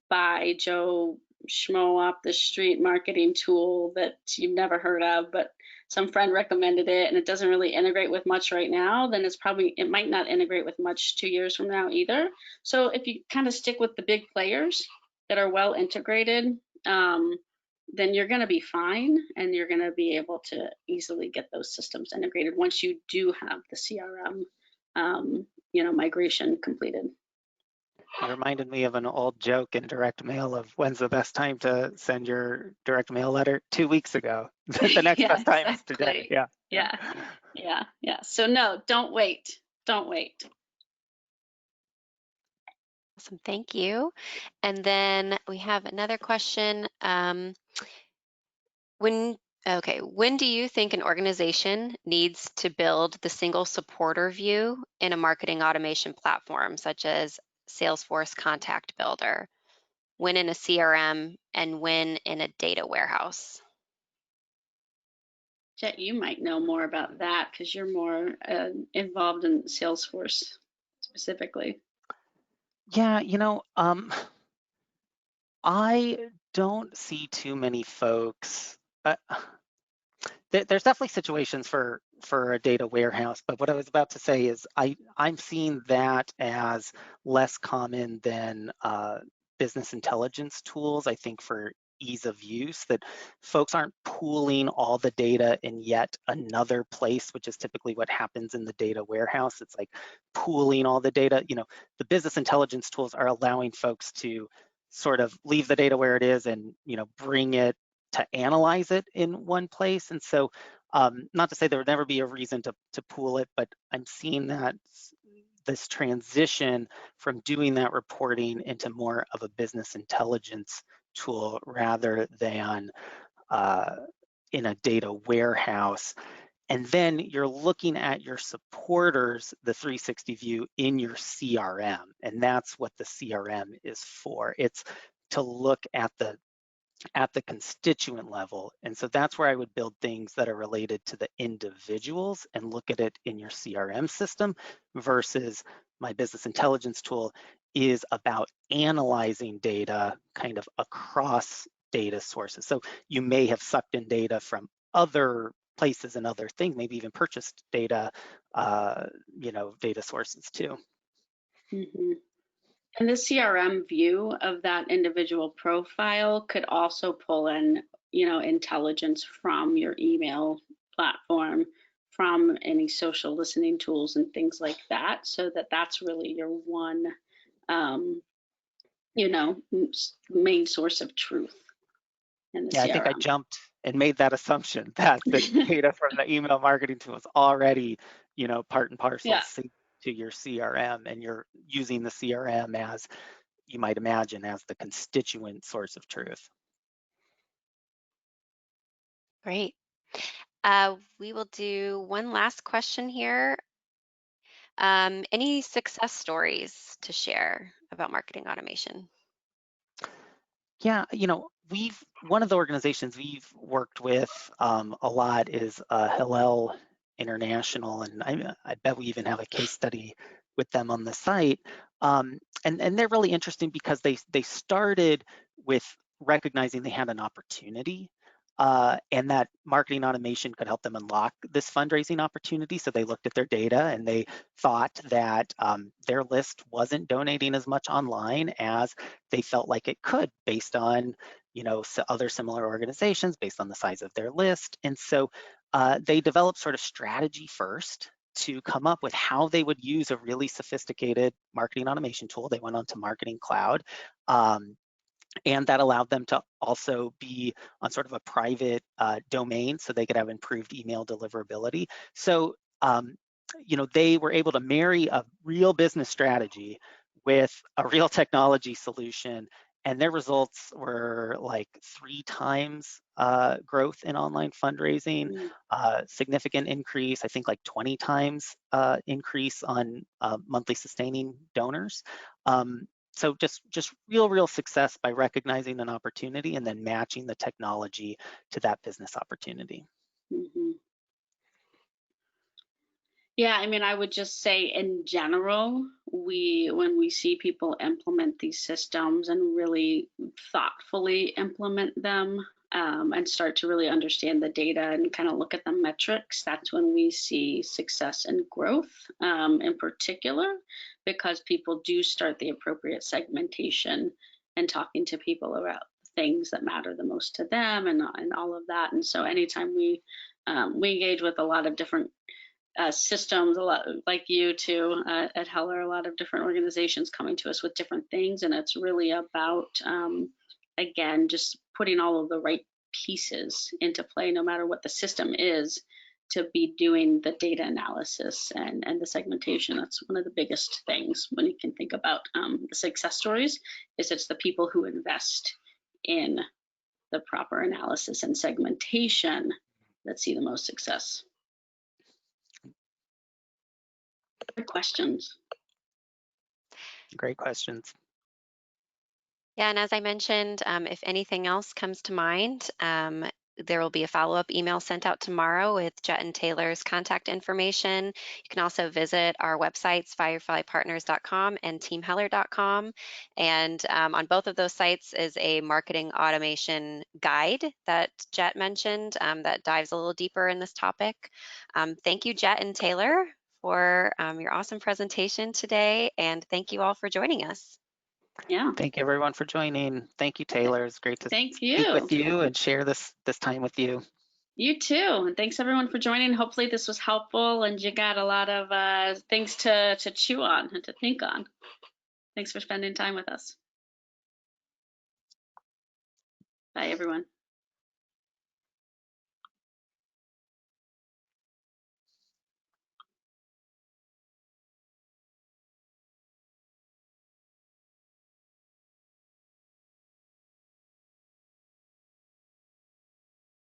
buy Joe Schmo off the street marketing tool that you've never heard of, but some friend recommended it and it doesn't really integrate with much right now, then it might not integrate with much 2 years from now either. So if you kind of stick with the big players that are well integrated, then you're going to be fine, and you're going to be able to easily get those systems integrated once you do have the CRM, migration completed. You reminded me of an old joke in direct mail of when's the best time to send your direct mail letter? 2 weeks ago. The next Yeah, best time is today. exactly. Yeah. Yeah. So no, don't wait. Don't wait. Awesome, thank you. And then we have another question. When when do you think an organization needs to build the single supporter view in a marketing automation platform, such as Salesforce Contact Builder? When in a CRM and when in a data warehouse? Jet, you might know more about that because you're more involved in Salesforce specifically. Yeah, I don't see too many folks. There's definitely situations for a data warehouse, but what I was about to say is I'm seeing that as less common than business intelligence tools. I think for ease of use, that folks aren't pooling all the data in yet another place, which is typically what happens in the data warehouse. It's like pooling all the data. The business intelligence tools are allowing folks to sort of leave the data where it is and bring it to analyze it in one place. And so not to say there would never be a reason to pool it, but I'm seeing that this transition from doing that reporting into more of a business intelligence tool rather than in a data warehouse. And then you're looking at your supporters, the 360 view in your CRM. And that's what the CRM is for. It's to look at the constituent level. And so that's where I would build things that are related to the individuals and look at it in your CRM system, versus my business intelligence tool is about analyzing data kind of across data sources. So you may have sucked in data from other places and other things, maybe even purchased data, data sources too. Mm-hmm. And the CRM view of that individual profile could also pull in, intelligence from your email platform, from any social listening tools and things like that, so that's really your one, main source of truth in the Yeah, I think I CRM. jumped and made that assumption that the data from the email marketing tool is already, part and parcel Yeah. synced to your CRM, and you're using the CRM as, you might imagine, as the constituent source of truth. Great. We will do one last question here. Any success stories to share about marketing automation? Yeah, one of the organizations we've worked with a lot is Hillel International, and I bet we even have a case study with them on the site. And they're really interesting because they started with recognizing they had an opportunity, and that marketing automation could help them unlock this fundraising opportunity. So they looked at their data and they thought that their list wasn't donating as much online as they felt like it could, based on other similar organizations, based on the size of their list. And so they developed sort of strategy first to come up with how they would use a really sophisticated marketing automation tool. They went on to Marketing Cloud. And that allowed them to also be on sort of a private domain, so they could have improved email deliverability. So, they were able to marry a real business strategy with a real technology solution and their results were like 3 times growth in online fundraising, significant increase, I think like 20 times increase on monthly sustaining donors. So just real success by recognizing an opportunity and then matching the technology to that business opportunity. Mm-hmm. Yeah, I mean, I would just say in general, when we see people implement these systems and really thoughtfully implement them, and start to really understand the data and kind of look at the metrics, that's when we see success and growth, in particular, because people do start the appropriate segmentation and talking to people about things that matter the most to them and all of that. And so anytime we engage with a lot of different systems, a lot like you too at Heller, a lot of different organizations coming to us with different things, and it's really about again just putting all of the right pieces into play, no matter what the system is, to be doing the data analysis and the segmentation. That's one of the biggest things when you can think about the success stories. Is it's the people who invest in the proper analysis and segmentation that see the most success. Good questions. Great questions. Yeah, and as I mentioned, if anything else comes to mind, there will be a follow-up email sent out tomorrow with Jet and Taylor's contact information. You can also visit our websites, fireflypartners.com and teamheller.com. And on both of those sites is a marketing automation guide that Jet mentioned that dives a little deeper in this topic. Thank you, Jet and Taylor, for your awesome presentation today, and thank you all for joining us. Yeah. Thank you everyone for joining. Thank you, Taylor. It's great to Thank speak you. with you and share this time with you. You too. And thanks everyone for joining. Hopefully this was helpful and you got a lot of things to chew on and to think on. Thanks for spending time with us. Bye everyone.